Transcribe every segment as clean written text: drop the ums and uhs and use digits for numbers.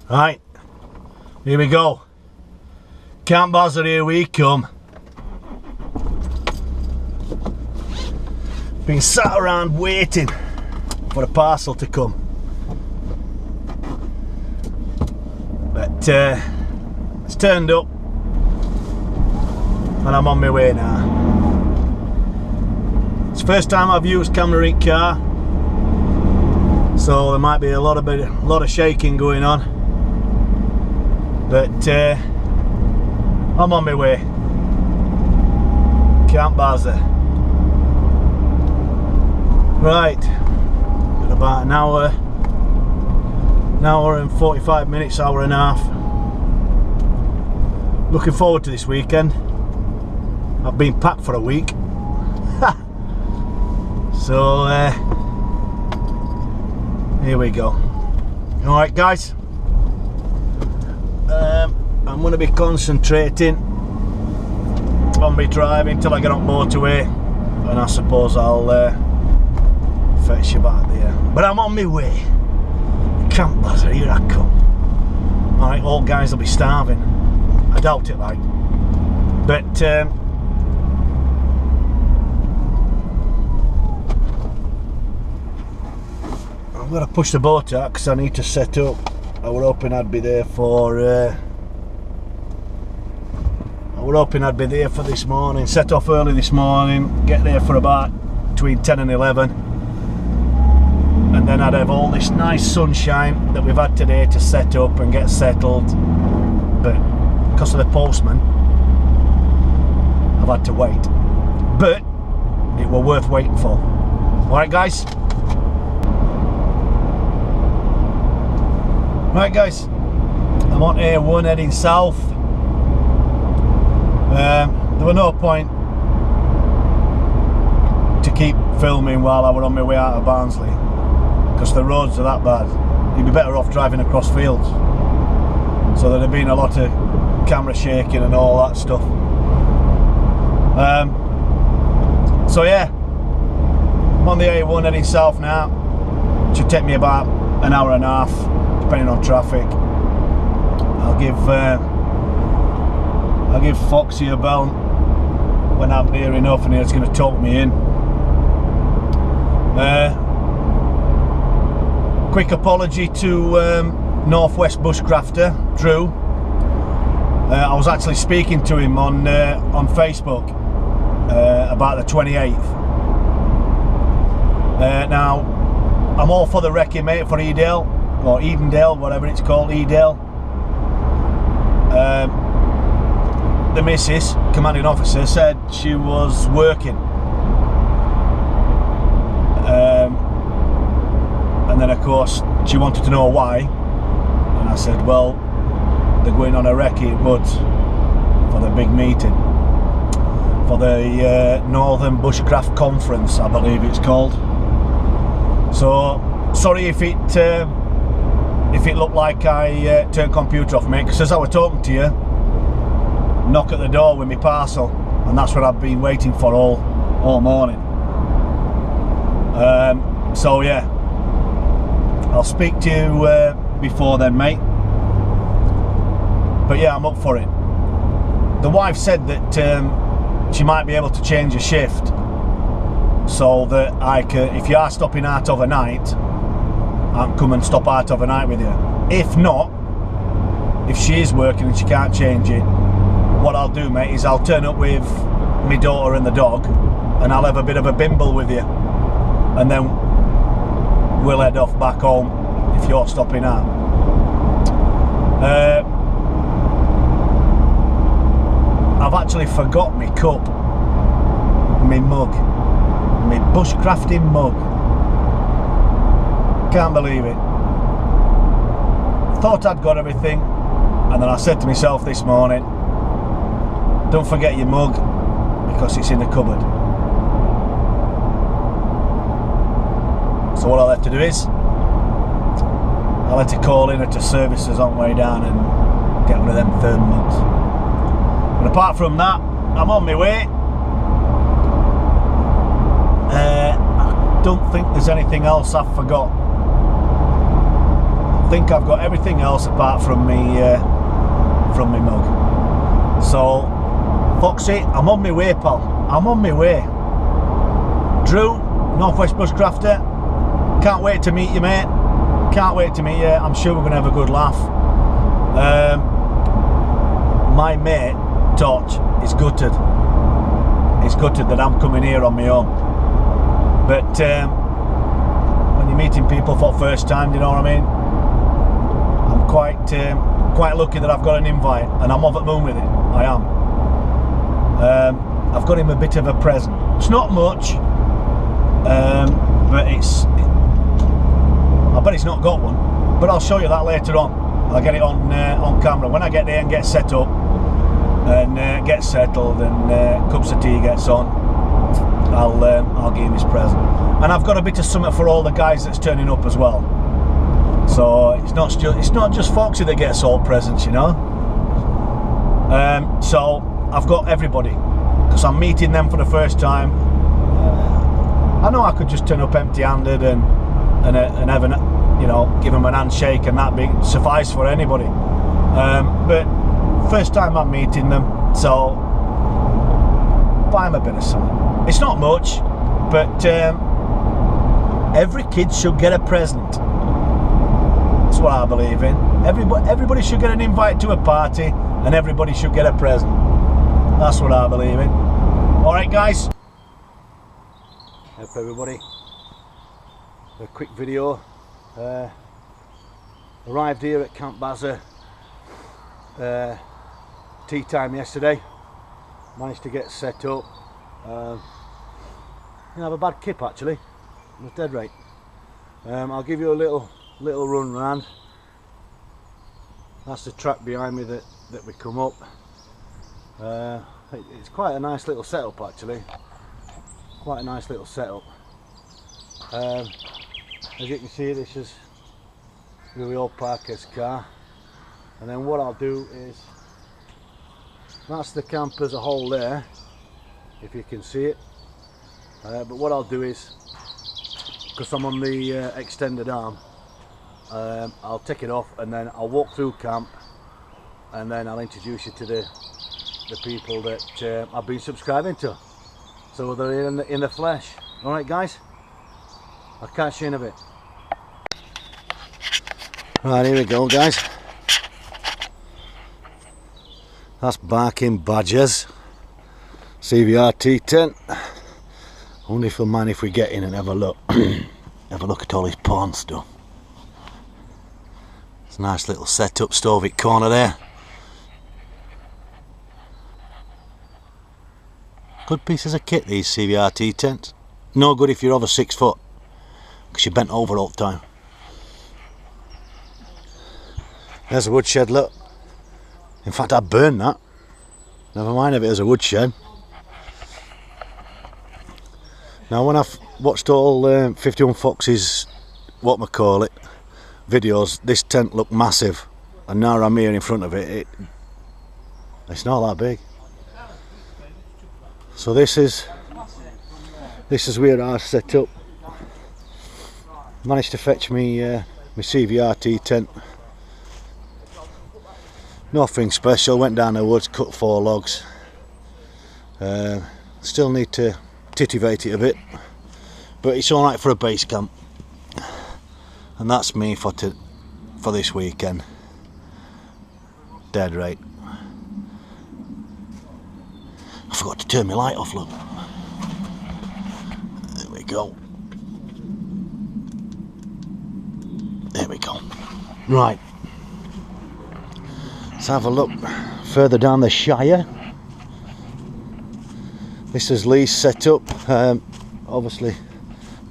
Right, here we go. Camp Bazza, here we come. Been sat around waiting for a parcel to come. But it's turned up and I'm on my way now. It's the first time I've used camera in car, so there might be a lot of shaking going on. But I'm on my way. Camp Bazza. Right, got about an hour and 45 minutes, hour and a half. Looking forward to this weekend. I've been packed for a week. So here we go. Alright guys, I'm going to be concentrating on me driving till I get on motorway, and I suppose I'll fetch you back there. But I'm on my way. Camp Bazza, here I come. Alright, all guys will be starving. I doubt it, like. But I'm going to push the boat out because I need to set up. I was hoping I'd be there for this morning. Set off early this morning, get there for about between 10 and 11, and then I'd have all this nice sunshine that we've had today to set up and get settled. But because of the postman, I've had to wait. But it were worth waiting for. Alright guys? Right guys, I'm on A1 heading south. There was no point to keep filming while I was on my way out of Barnsley, because the roads are that bad. You'd be better off driving across fields. So there'd have been a lot of camera shaking and all that stuff. So yeah, I'm on the A1 heading south now. It should take me about an hour and a half, depending on traffic. I'll give Foxy a bell when I'm near enough, and it's going to talk me in. Quick apology to Northwest Bushcrafter Drew. I was actually speaking to him on Facebook about the 28th. Now I'm all for the recce, mate, for Edale or Edendale, whatever it's called, Edale. The missus, commanding officer, said she was working, and then of course she wanted to know why, and I said, well, they're going on a recce in Woods for the big meeting, for the Northern Bushcraft Conference, I believe it's called. So sorry if it looked like I turned computer off, mate, because as I was talking to you, knock at the door with my parcel, and that's what I've been waiting for all morning. So yeah, I'll speak to you before then, mate. But yeah, I'm up for it. The wife said that she might be able to change a shift so that I can, if you are stopping out overnight, I'll come and stop out overnight with you. If not, if she is working and she can't change it, what I'll do, mate, is I'll turn up with my daughter and the dog, and I'll have a bit of a bimble with you, and then we'll head off back home if you're stopping out. I've actually forgot my cup, my mug, my bushcrafting mug. Can't believe it. Thought I'd got everything, and then I said to myself this morning, don't forget your mug, because it's in the cupboard. So what I'll have to do is, I'll have to call in at a services on the way down and get one of them therm mugs. But apart from that, I'm on my way. I don't think there's anything else I've forgot. think I've got everything else apart from me mug. So, Foxy, I'm on my way, pal. I'm on my way. Drew, Northwest Bushcrafter, can't wait to meet you, mate. Can't wait to meet you. I'm sure we're going to have a good laugh. My mate, Torch, is gutted. He's gutted that I'm coming here on my own. But when you're meeting people for the first time, you know what I mean? I'm quite lucky that I've got an invite, and I'm over the moon with it. I am. I've got him a bit of a present. It's not much, but I bet he's not got one. But I'll show you that later on. I'll get it on camera when I get there and get set up and get settled and cups of tea gets on. I'll give him his present, and I've got a bit of something for all the guys that's turning up as well. So it's not just Foxy that gets all presents, you know. So I've got everybody because I'm meeting them for the first time. I know I could just turn up empty-handed and have you know, give them an handshake and that be suffice for anybody. But first time I'm meeting them, so buy them a bit of something. It's not much, but every kid should get a present. That's what I believe in. Everybody should get an invite to a party, and everybody should get a present. That's what I believe in. Alright guys. Help everybody. A quick video. Arrived here at Camp Bazza tea time yesterday. Managed to get set up. Didn't have a bad kip actually. It was dead right. I'll give you a little run round. That's the track behind me that we come up. It's quite a nice little setup actually. Quite a nice little setup. As you can see, this is where we all park his car, and then what I'll do is, that's the camp as a whole there, if you can see it. But what I'll do is, because I'm on the extended arm, I'll take it off and then I'll walk through camp, and then I'll introduce you to the people that I've been subscribing to, so they're in the flesh. Alright guys, I'll catch you in a bit. Right, here we go guys. That's barking badgers. CVRT tent. I wonder if he'll mind if we get in and have a look. Have a look at all his porn stuff. It's a nice little setup, Stovic corner there. Good pieces of kit, these CVRT tents. No good if you're over 6 foot, because you're bent over all the time. There's a woodshed, look. In fact, I burned that. Never mind if it was a woodshed. Now, when I've watched all 51 Fox's, videos, this tent looked massive, and now I'm here in front of it, it's not that big. So this is where I set up. Managed to fetch me my CVRT tent. Nothing special. Went down the woods, cut 4 logs. Still need to titivate it a bit, but it's all right for a base camp. And that's me for this weekend. Dead right. I forgot to turn my light off, look. There we go. There we go. Right. Let's have a look further down the Shire. This is Lee's setup. Obviously,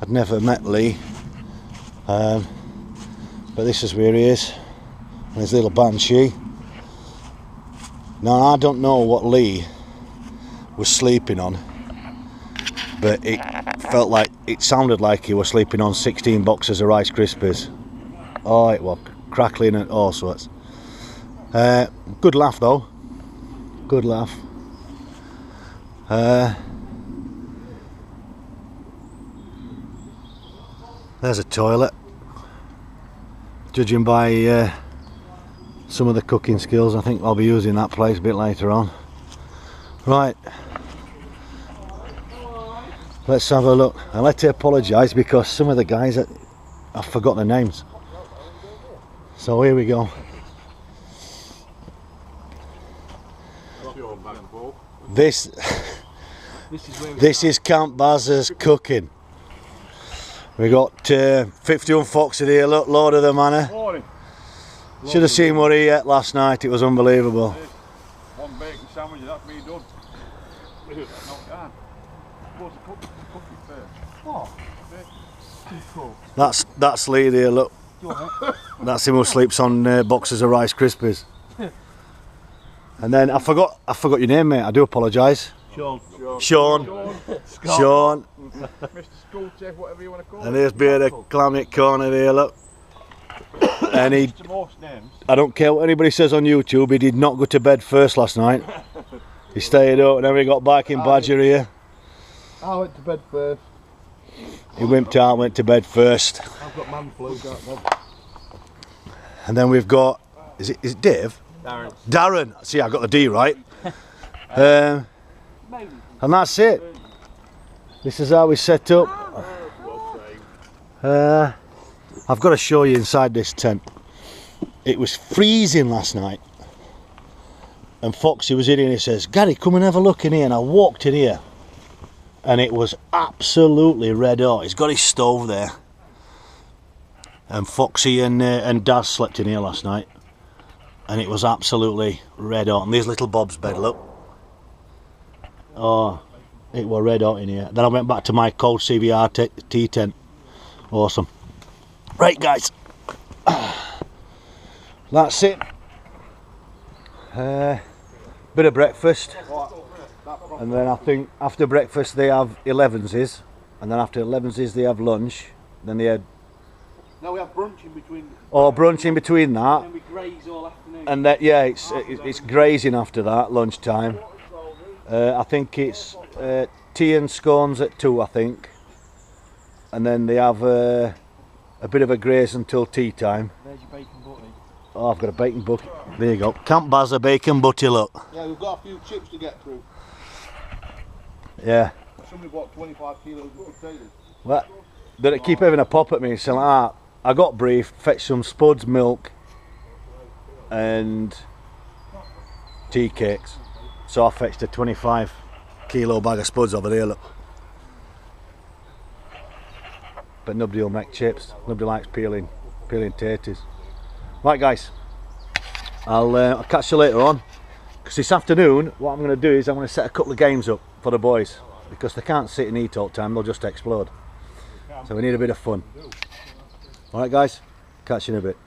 I'd never met Lee. But this is where he is. And his little banshee. Now, I don't know what Lee was sleeping on, but it sounded like he was sleeping on 16 boxes of Rice Krispies. Oh, it was crackling and all sorts. Good laugh though. Good laugh. There's a toilet judging by some of the cooking skills. I think I'll be using that place a bit later on. Right, let's have a look. I'll let you apologise because some of the guys, I've forgot their names. So here we go. This is Camp Bazza's cooking. We got 51 foxes here, look, load of them, Anna. Should have seen what he ate last night, it was unbelievable. One bacon sandwich, that's me done. Not gone. What's the cookie first? That's Lee there, look. That's him who sleeps on boxes of Rice Krispies. And then I forgot your name, mate. I do apologise. Shaun. Shaun. Mr. School Chef, whatever you want to call it. And there's beer the clammy corner there, look. And he, I don't care what anybody says on YouTube, he did not go to bed first last night. He stayed up and then we got back in Badger here. I went to bed first. He wimped out, went to bed first. I've got man flu, And then we've got, is it Dave? Darren. See, I got the D right. And that's it. This is how we set up. I've got to show you inside this tent. It was freezing last night. And Foxy was in here and he says, Gary, come and have a look in here. And I walked in here. And it was absolutely red hot. He's got his stove there. And Foxy and Daz slept in here last night. And it was absolutely red hot. And there's little Bob's bed, look. Oh, it was red hot in here. Then I went back to my cold CVR tea tent. Awesome. Right, guys. That's it. Bit of breakfast. And then I think after breakfast they have 11s. And then after 11s they have lunch. Then they had... No, we have brunch in between. Oh, brunch in between that. And we graze all afternoon. And that, yeah, it's grazing after that, lunchtime. I think it's tea and scones at 2, I think. And then they have a bit of a graze until tea time. There's your bacon butty. Oh, I've got a bacon butty. There you go. Camp Bazza bacon butty, look. Yeah, we've got a few chips to get through. Yeah. Somebody bought 25 kilos of potatoes. Well, they keep having a pop at me saying, I got briefed, fetched some spuds, milk and tea cakes. So I fetched a 25 kilo bag of spuds over there, look. But nobody will make chips. Nobody likes peeling taters. Right, guys, I'll catch you later on. Because this afternoon, what I'm going to do is I'm going to set a couple of games up for the boys. Because they can't sit and eat all the time, they'll just explode. So we need a bit of fun. Alright guys, catch you in a bit.